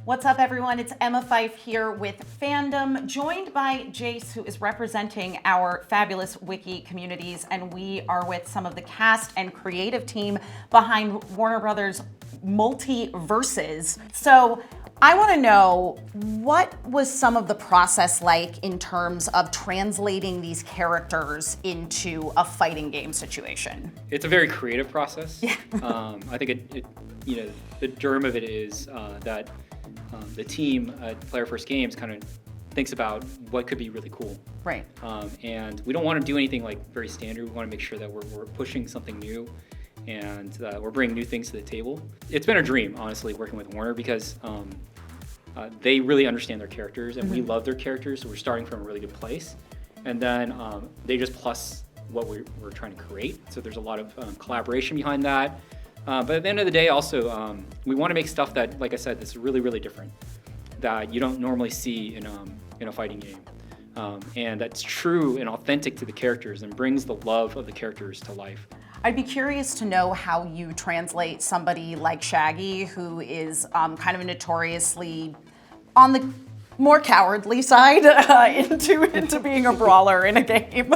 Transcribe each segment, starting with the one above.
What's up, everyone? It's Emma Fyffe here with Fandom, joined by Jayce, who is representing our fabulous Wiki communities, and we are with some of the cast and creative team behind Warner Brothers' MultiVersus. So I want to know, what was some of the process like in terms of translating these characters into a fighting game situation? It's a very creative process. Yeah. I think the germ of it is that the team at Player First Games kind of thinks about what could be really cool. Right. And we don't want to do anything like very standard. We want to make sure that we're pushing something new and we're bringing new things to the table. It's been a dream, honestly, working with Warner because they really understand their characters and we love their characters, so we're starting from a really good place. And then they just plus what we're trying to create. So there's a lot of collaboration behind that. But at the end of the day, also, we want to make stuff that, like I said, that's really, really different, that you don't normally see in a fighting game. And that's true and authentic to the characters and brings the love of the characters to life. I'd be curious to know how you translate somebody like Shaggy, who is kind of notoriously on the more cowardly side, into being a brawler in a game.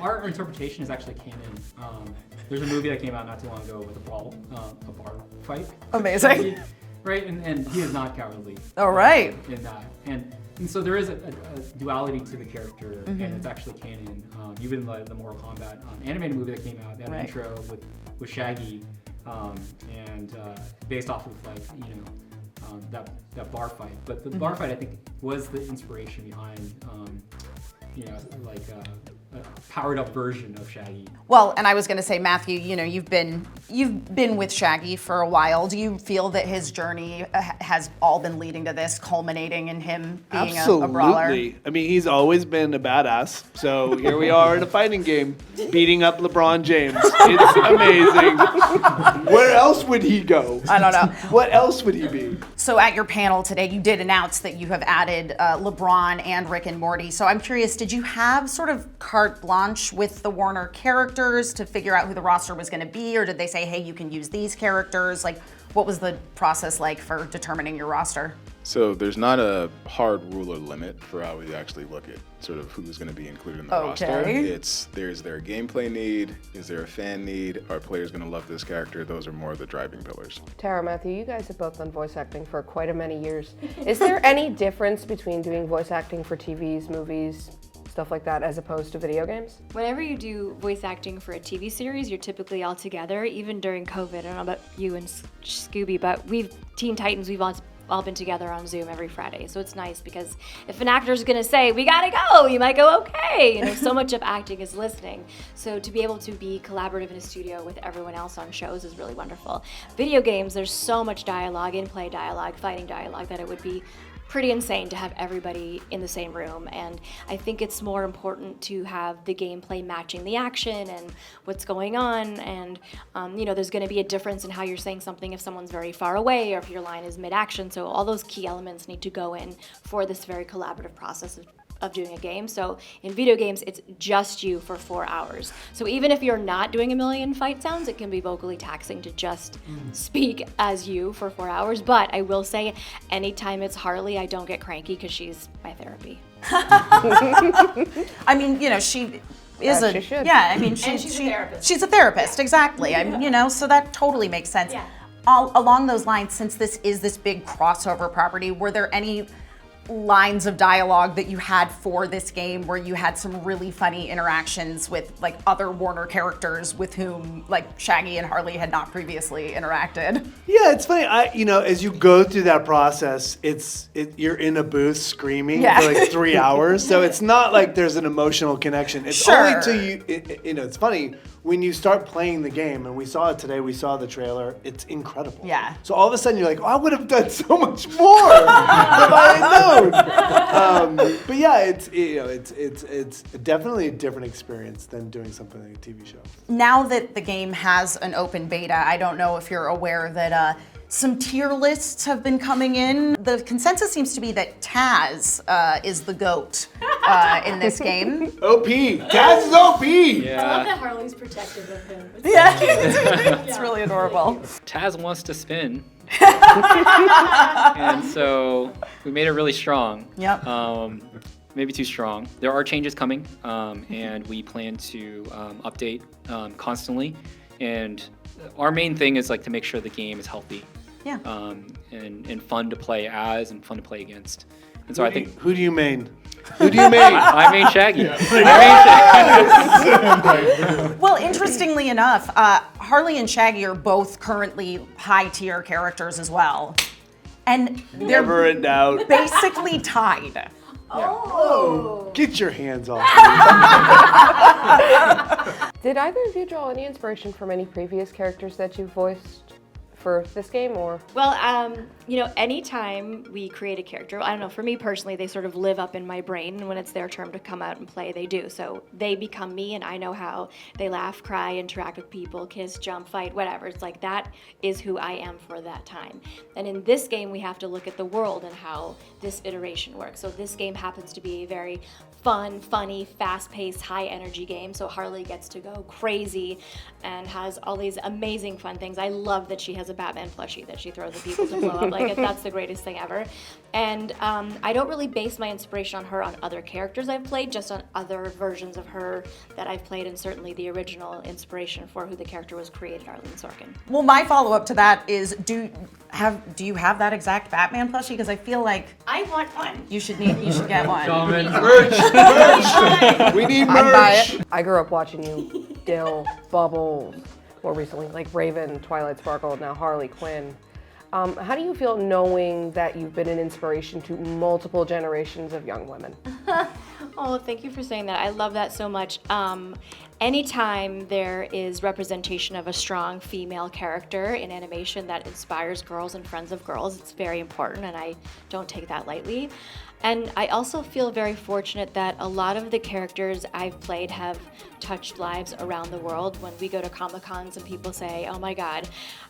Our interpretation is actually canon. There's a movie that came out not too long ago with a bar fight. Amazing. Right, and he is not cowardly. All right. In that, and so there is a duality to the character, and it's actually canon. Even the Mortal Kombat animated movie that came out, that intro with Shaggy, and based off of that bar fight. But the bar fight, I think, was the inspiration behind a powered up version of Shaggy. Well, and I was going to say, Matthew, you've been with Shaggy for a while. Do you feel that his journey has all been leading to this, culminating in him being a brawler? Absolutely. I mean, he's always been a badass. So here we are in a fighting game, beating up LeBron James. It's amazing. Where else would he go? I don't know. What else would he be? So at your panel today, you did announce that you have added LeBron and Rick and Morty. So I'm curious, did you have sort of carte blanche with the Warner characters to figure out who the roster was going to be, or did they say, hey, you can use these characters? Like, what was the process like for determining your roster? So there's not a hard rule or limit for how we actually look at sort of who's going to be included in the roster. Is there a gameplay need? Is there a fan need? Are players going to love this character? Those are more of the driving pillars. Tara, Matthew, you guys have both done voice acting for quite a many years. Is there any difference between doing voice acting for TVs, movies, stuff like that, as opposed to video games? Whenever you do voice acting for a TV series, you're typically all together. Even during COVID, I don't know about you and Scooby, but Teen Titans, we've all been together on Zoom every Friday. So it's nice because if an actor's gonna say, we gotta go, you might go, okay. So much of acting is listening. So to be able to be collaborative in a studio with everyone else on shows is really wonderful. Video games, there's so much dialogue, in-play dialogue, fighting dialogue, that it would be pretty insane to have everybody in the same room. And I think it's more important to have the gameplay matching the action and what's going on. And there's going to be a difference in how you're saying something if someone's very far away or if your line is mid-action. So all those key elements need to go in for this very collaborative process of doing a game. So in video games, it's just you for 4 hours. So even if you're not doing a million fight sounds, it can be vocally taxing to just speak as you for 4 hours. But I will say, anytime it's Harley, I don't get cranky because she's my therapy. I mean, she is she should. Yeah, I mean, she's a therapist. She's a therapist, exactly. So that totally makes sense. Yeah. All along those lines, since this is this big crossover property, were there any lines of dialogue that you had for this game where you had some really funny interactions with like other Warner characters with whom like Shaggy and Harley had not previously interacted? Yeah, it's funny. As you go through that process, you're in a booth screaming for like 3 hours. So it's not like there's an emotional connection. It's only till you. It's funny when you start playing the game, and we saw it today. We saw the trailer. It's incredible. Yeah. So all of a sudden you're like, oh, I would have done so much more if I had known. But yeah, it's definitely a different experience than doing something like a TV show. Now that the game has an open beta, I don't know if you're aware that some tier lists have been coming in. The consensus seems to be that Taz is the GOAT in this game. OP. Taz is OP. Yeah. I love that Harley's protective of him. Yeah, it's really adorable. Taz wants to spin. And so we made it really strong. Yep. Maybe too strong. There are changes coming, and we plan to update constantly. And our main thing is like to make sure the game is healthy. Yeah. And fun to play as and fun to play against. And so I think Who do you main? Who do you main? I main Shaggy. Well, interestingly enough, Harley and Shaggy are both currently high-tier characters as well. And they're Never in doubt. basically tied. Oh, get your hands off. Did either of you draw any inspiration from any previous characters that you voiced for this game, or? Well, you know, anytime we create a character, I don't know, for me personally, they sort of live up in my brain, and when it's their turn to come out and play, they do. So they become me, and I know how they laugh, cry, interact with people, kiss, jump, fight, whatever. It's like that is who I am for that time. And in this game, we have to look at the world and how this iteration works. So this game happens to be a very fun, funny, fast-paced, high-energy game. So Harley gets to go crazy and has all these amazing fun things. I love that she has a Batman plushie that she throws at people to blow up. Like, that's the greatest thing ever. And I don't really base my inspiration on her on other characters I've played, just on other versions of her that I've played, and certainly the original inspiration for who the character was created, Arlene Sorkin. Well, my follow-up to that is, do you have that exact Batman plushie? Because I feel like I want one. you should get one. Merch. We need I'd buy merch. it. I grew up watching you Dill, Bubbles, more recently like Raven, Twilight Sparkle, now Harley Quinn. How do you feel knowing that you've been an inspiration to multiple generations of young women? Oh, thank you for saying that. I love that so much. Anytime there is representation of a strong female character in animation that inspires girls and friends of girls, it's very important, and I don't take that lightly. And I also feel very fortunate that a lot of the characters I've played have touched lives around the world. When we go to Comic-Cons and people say, oh my God,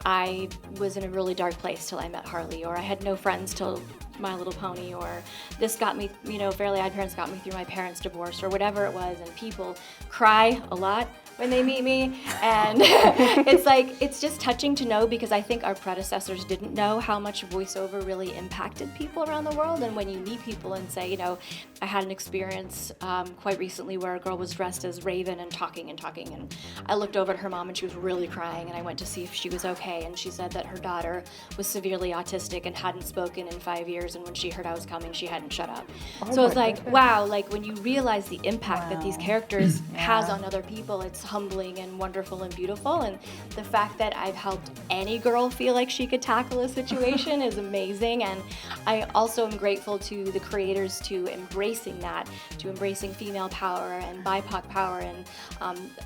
I was in a really dark place till I met Harley, or I had no friends till My Little Pony, or this got me, you know, Fairly Odd Parents got me through my parents' divorce, or whatever it was, and people cry a lot when they meet me, and it's like, it's just touching to know, because I think our predecessors didn't know how much voiceover really impacted people around the world. And when you meet people and say, you know, I had an experience quite recently where a girl was dressed as Raven and talking, and I looked over at her mom and she was really crying, and I went to see if she was okay, and she said that her daughter was severely autistic and hadn't spoken in 5 years, and when she heard I was coming, she hadn't shut up. So it's like, wow, like when you realize the impact that these characters has on other people, it's humbling and wonderful and beautiful. And the fact that I've helped any girl feel like she could tackle a situation is amazing. And I also am grateful to the creators to embracing that, to embracing female power and BIPOC power, and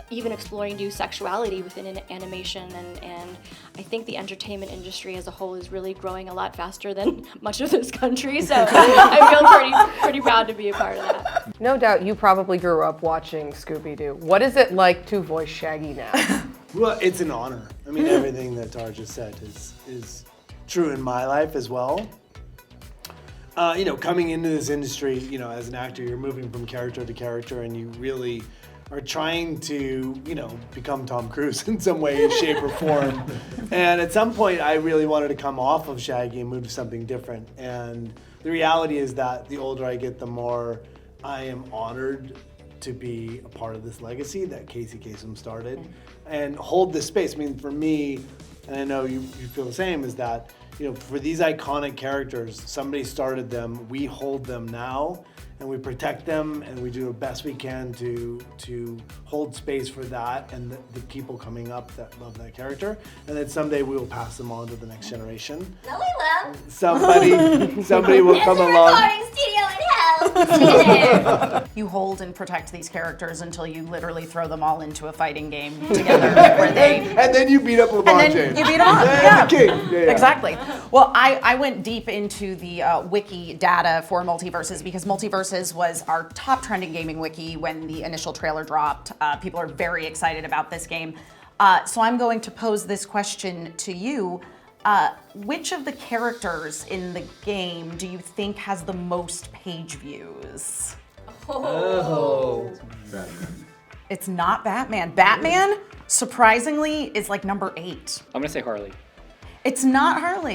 even exploring new sexuality within an animation. And I think the entertainment industry as a whole is really growing a lot faster than much of this country. So I feel pretty proud to be a part of that. No doubt you probably grew up watching Scooby-Doo. What is it like to voice Shaggy now? Well, it's an honor. I mean, everything that Tar just said is true in my life as well. You know, coming into this industry, you know, as an actor, you're moving from character to character, and you really are trying to, you know, become Tom Cruise in some way, shape, or form. And at some point, I really wanted to come off of Shaggy and move to something different. And the reality is that the older I get, the more I am honored to be a part of this legacy that Casey Kasem started and hold this space. I mean, for me, and I know you feel the same, is that, you know, for these iconic characters, somebody started them, we hold them now, and we protect them, and we do the best we can to hold space for that and the people coming up that love that character, and then someday we will pass them on to the next generation. No, we will. Somebody will come along. Recording studio in hell. Stay there. You hold and protect these characters until you literally throw them all into a fighting game together, where they. And then you beat up LeBron And then James. you beat them up. Yeah, the king. Yeah. Exactly. Well, I went deep into the wiki data for MultiVersus, because MultiVersus was our top trending gaming wiki when the initial trailer dropped. People are very excited about this game. So I'm going to pose this question to you. Which of the characters in the game do you think has the most page views? Oh. Batman. It's not Batman. Batman, surprisingly, is like number 8. I'm gonna say Harley. It's not Harley.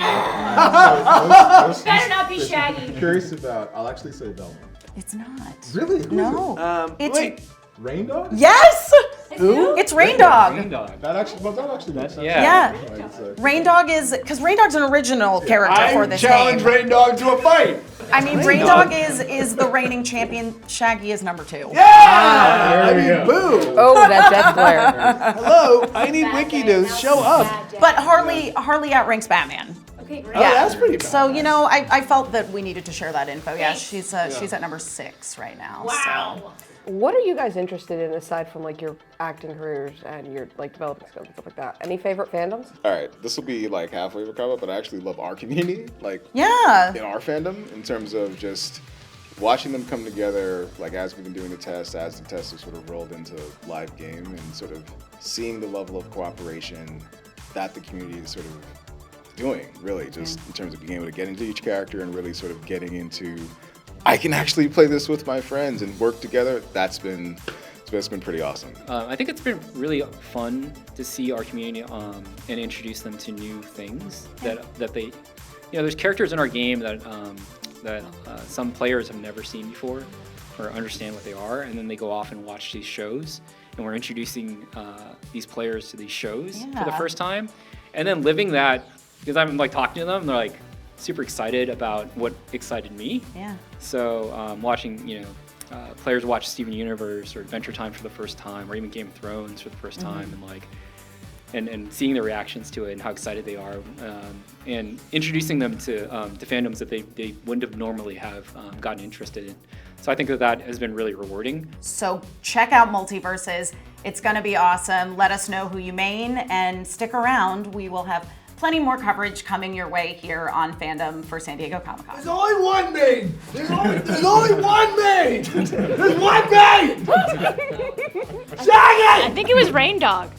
Better not be Shaggy. Curious about, I'll actually say Velma. It's not. Really? Who is No. It's Wait. it? Rain Dog? Yes. Who? It's Rain Dog. Rain Dog. That actually makes sense. Yeah. Yeah. Rain Dog is because Rain Dog's an original character for I this challenge game. Rain Dog to a fight. I mean, Rain Dog is the reigning champion. Shaggy is number 2. Yeah! I mean, boo. Oh, that death glare. Hello, I need Wiki to show up. But Harley outranks Batman. Okay, great. Oh, that's pretty bad. So, you know, I felt that we needed to share that info. Yeah, she's at number 6 right now. Wow. What are you guys interested in aside from like your acting careers and your like developing skills and stuff like that? Any favorite fandoms? All right, this will be like halfway of a comment, but I actually love our community, like Yeah. in our fandom, in terms of just watching them come together, like as we've been doing the test, as the test has sort of rolled into live game, and sort of seeing the level of cooperation that the community is sort of doing, really, just in terms of being able to get into each character and really sort of getting into, I can actually play this with my friends and work together. That's been pretty awesome. I think it's been really fun to see our community and introduce them to new things that they, there's characters in our game that some players have never seen before or understand what they are, and then they go off and watch these shows, and we're introducing these players to these shows for the first time, and then living that, because I'm like talking to them, and they're like super excited about what excited me. Yeah. So watching, players watch Steven Universe or Adventure Time for the first time, or even Game of Thrones for the first time, and like, and seeing their reactions to it and how excited they are, and introducing them to fandoms that they wouldn't have normally have gotten interested in. So I think that has been really rewarding. So check out MultiVersus. It's going to be awesome. Let us know who you main and stick around. We will have plenty more coverage coming your way here on Fandom for San Diego Comic-Con. There's only one main. There's only one main. There's one main. Shaggy! I think it was Rain Dog.